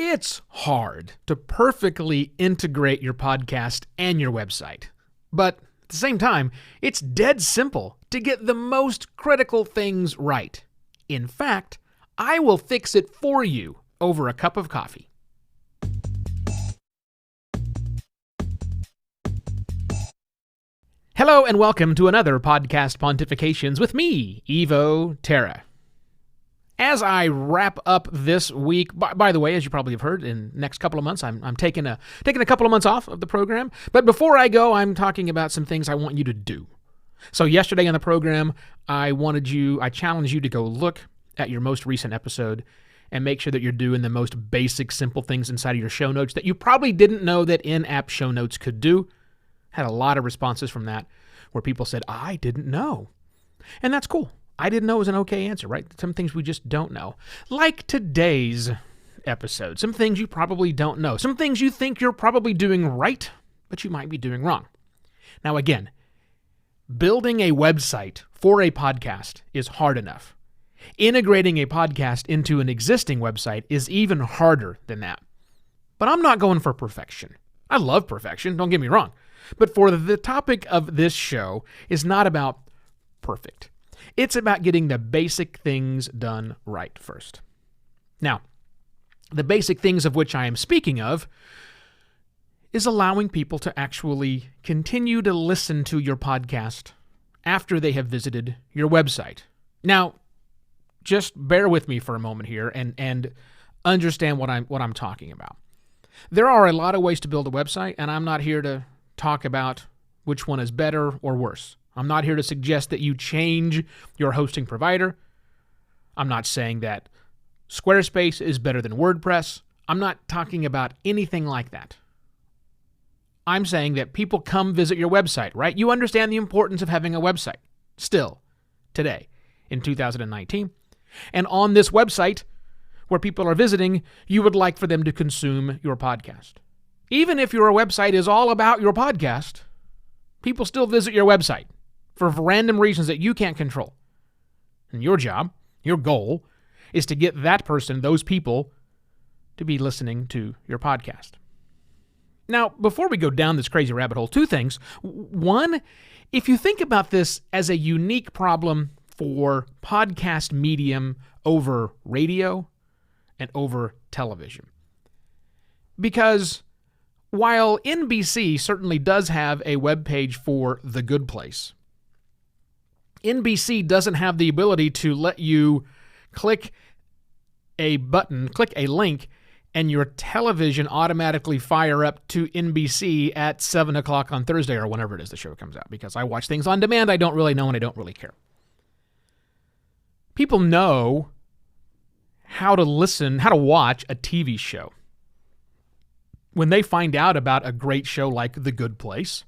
It's hard to perfectly integrate your podcast and your website. But at the same time, it's dead simple to get the most critical things right. In fact, I will fix it for you over a cup of coffee. Hello and welcome to another Podcast Pontifications with me, Evo Terra. As I wrap up this week, by the way, as you probably have heard, in the next couple of months, I'm taking a couple of months off of the program. But before I go, I'm talking about some things I want you to do. So yesterday on the program, I challenged you to go look at your most recent episode and make sure that you're doing the most basic, simple things inside of your show notes that you probably didn't know that in-app show notes could do. Had a lot of responses from that where people said, I didn't know. And that's cool. I didn't know is an okay answer, right? Some things we just don't know. Like today's episode. Some things you probably don't know. Some things you think you're probably doing right, but you might be doing wrong. Now again, building a website for a podcast is hard enough. Integrating a podcast into an existing website is even harder than that. But I'm not going for perfection. I love perfection, don't get me wrong. But for the topic of this show is not about perfect. It's about getting the basic things done right first. Now, the basic things of which I am speaking of is allowing people to actually continue to listen to your podcast after they have visited your website. Now, just bear with me for a moment here and understand what I'm talking about. There are a lot of ways to build a website, and I'm not here to talk about which one is better or worse. I'm not here to suggest that you change your hosting provider. I'm not saying that Squarespace is better than WordPress. I'm not talking about anything like that. I'm saying that people come visit your website, right? You understand the importance of having a website still today in 2019. And on this website where people are visiting, you would like for them to consume your podcast. Even if your website is all about your podcast, people still visit your website for random reasons that you can't control. And your job, your goal, is to get that person, those people, to be listening to your podcast. Now, before we go down this crazy rabbit hole, two things. One, if you think about this as a unique problem for podcast medium over radio and over television. Because while NBC certainly does have a webpage for The Good Place, NBC doesn't have the ability to let you click a button, click a link, and your television automatically fire up to NBC at 7 o'clock on Thursday or whenever it is the show comes out. Because I watch things on demand, I don't really know and I don't really care. People know how to watch a TV show. When they find out about a great show like The Good Place,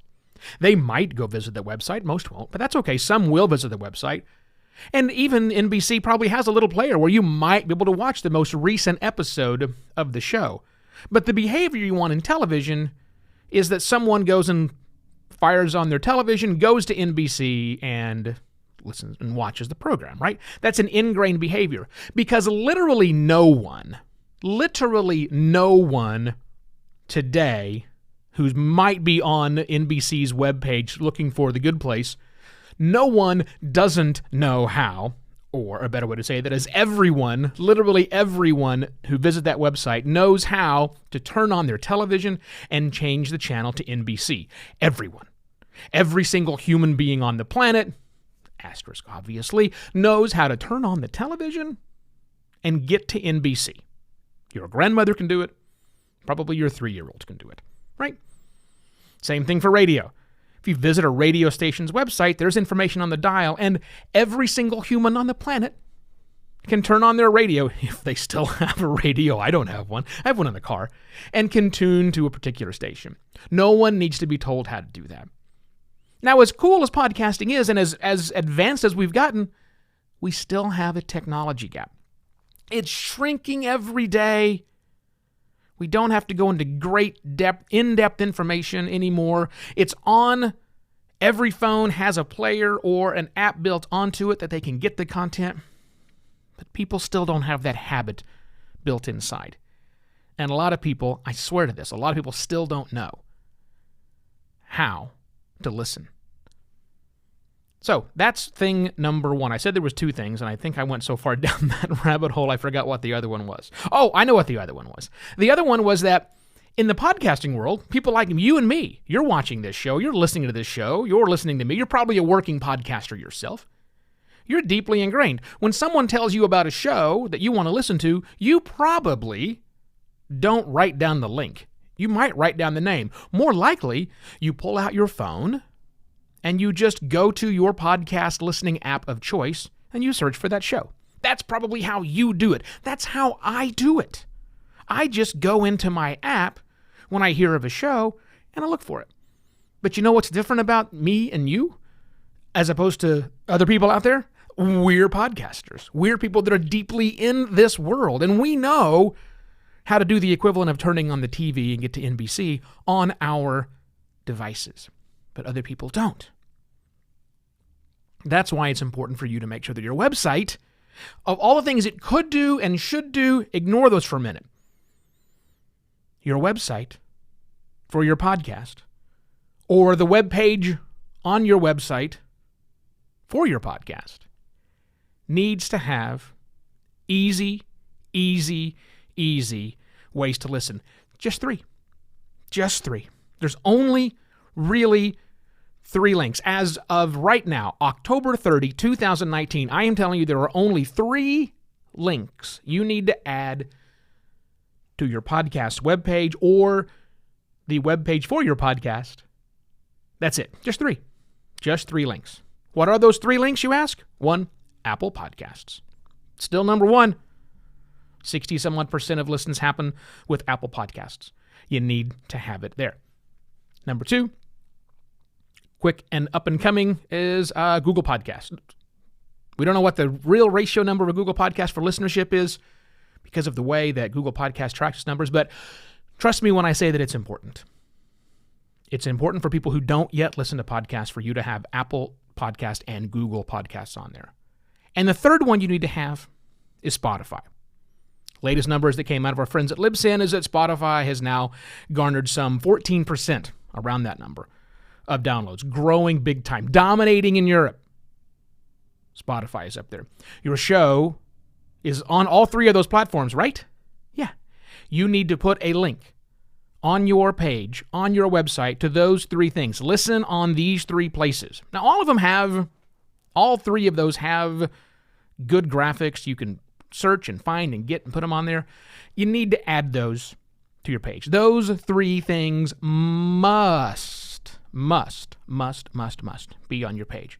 they might go visit the website. Most won't, but that's okay. Some will visit the website. And even NBC probably has a little player where you might be able to watch the most recent episode of the show. But the behavior you want in television is that someone goes and fires on their television, goes to NBC, and listens and watches the program, right? That's an ingrained behavior. Because literally no one today who might be on NBC's webpage looking for The Good Place, no one doesn't know how, or a better way to say that is everyone, literally everyone who visits that website knows how to turn on their television and change the channel to NBC. Everyone. Every single human being on the planet, asterisk obviously, knows how to turn on the television and get to NBC. Your grandmother can do it. Probably your 3-year-old can do it, right? Same thing for radio. If you visit a radio station's website, there's information on the dial, and every single human on the planet can turn on their radio, if they still have a radio. I don't have one. I have one in the car, and can tune to a particular station. No one needs to be told how to do that. Now, as cool as podcasting is, and as advanced as we've gotten, we still have a technology gap. It's shrinking every day. We don't have to go into in-depth information anymore. It's on. Every phone has a player or an app built onto it that they can get the content. But people still don't have that habit built inside. And a lot of people, I swear to this, a lot of people still don't know how to listen. So that's thing number one. I said there was two things, and I think I went so far down that rabbit hole I forgot what the other one was. Oh, I know what the other one was. The other one was that in the podcasting world, people like you and me, you're watching this show, you're listening to this show, you're listening to me, you're probably a working podcaster yourself. You're deeply ingrained. When someone tells you about a show that you want to listen to, you probably don't write down the link. You might write down the name. More likely, you pull out your phone and you just go to your podcast listening app of choice and you search for that show. That's probably how you do it. That's how I do it. I just go into my app when I hear of a show and I look for it. But you know what's different about me and you as opposed to other people out there? We're podcasters. We're people that are deeply in this world, and we know how to do the equivalent of turning on the TV and get to NBC on our devices. But other people don't. That's why it's important for you to make sure that your website, of all the things it could do and should do, ignore those for a minute. Your website for your podcast, or the web page on your website for your podcast, needs to have easy ways to listen. Just three. There's only really 3 links. As of right now, October 30, 2019, I am telling you there are only 3 links you need to add to your podcast webpage or the webpage for your podcast. That's it. Just 3. Just 3 links. What are those 3 links, you ask? 1, Apple Podcasts. Still number 1. 60-some-odd% of listens happen with Apple Podcasts. You need to have it there. Number 2, quick and up and coming, is Google Podcasts. We don't know what the real ratio number of Google Podcasts for listenership is because of the way that Google Podcast tracks its numbers, but trust me when I say that it's important. It's important for people who don't yet listen to podcasts for you to have Apple Podcast and Google Podcasts on there. And the third one you need to have is Spotify. Latest numbers that came out of our friends at Libsyn is that Spotify has now garnered some 14%, around that number, of downloads, growing big time, dominating in Europe. Spotify is up there. Your show is on all 3 of those platforms, right? Yeah. You need to put a link on your page, on your website, to those 3 things. Listen on these 3 places. Now, all 3 of those have good graphics. You can search and find and get and put them on there. You need to add those to your page. Those 3 things must be on your page.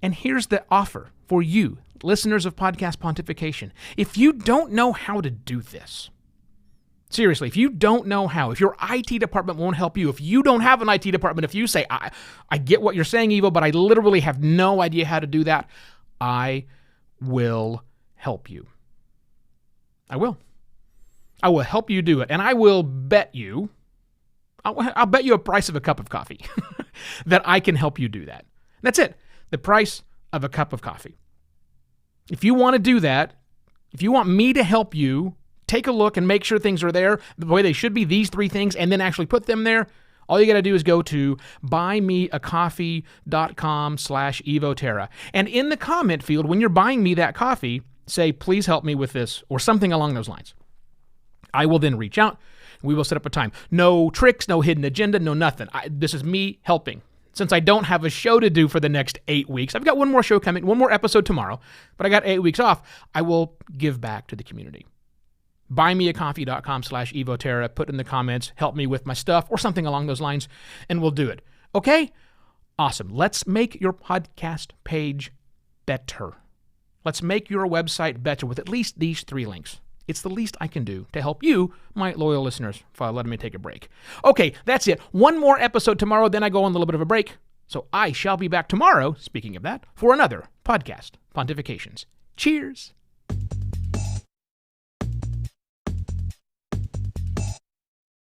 And here's the offer for you, listeners of Podcast Pontification. If you don't know how to do this, seriously, if you don't know how, if your IT department won't help you, if you don't have an IT department, if you say, I get what you're saying, Evo, but I literally have no idea how to do that, I will help you. I will help you do it. And I will bet you, I'll bet you a price of a cup of coffee that I can help you do that. That's it. The price of a cup of coffee. If you want to do that, if you want me to help you take a look and make sure things are there the way they should be, these 3 things, and then actually put them there, all you got to do is go to buymeacoffee.com/evoterra. And in the comment field, when you're buying me that coffee, say, please help me with this, or something along those lines. I will then reach out. We will set up a time. No tricks, no hidden agenda, no nothing. This is me helping. Since I don't have a show to do for the next 8 weeks, I've got one more show coming, one more episode tomorrow, but I got 8 weeks off. I will give back to the community. Buymeacoffee.com/evoterra. Put in the comments, help me with my stuff, or something along those lines, and we'll do it. Okay? Awesome. Let's make your podcast page better. Let's make your website better with at least these 3 links. It's the least I can do to help you, my loyal listeners, for letting me take a break. Okay, that's it. One more episode tomorrow, then I go on a little bit of a break. So I shall be back tomorrow, speaking of that, for another Podcast Pontifications. Cheers.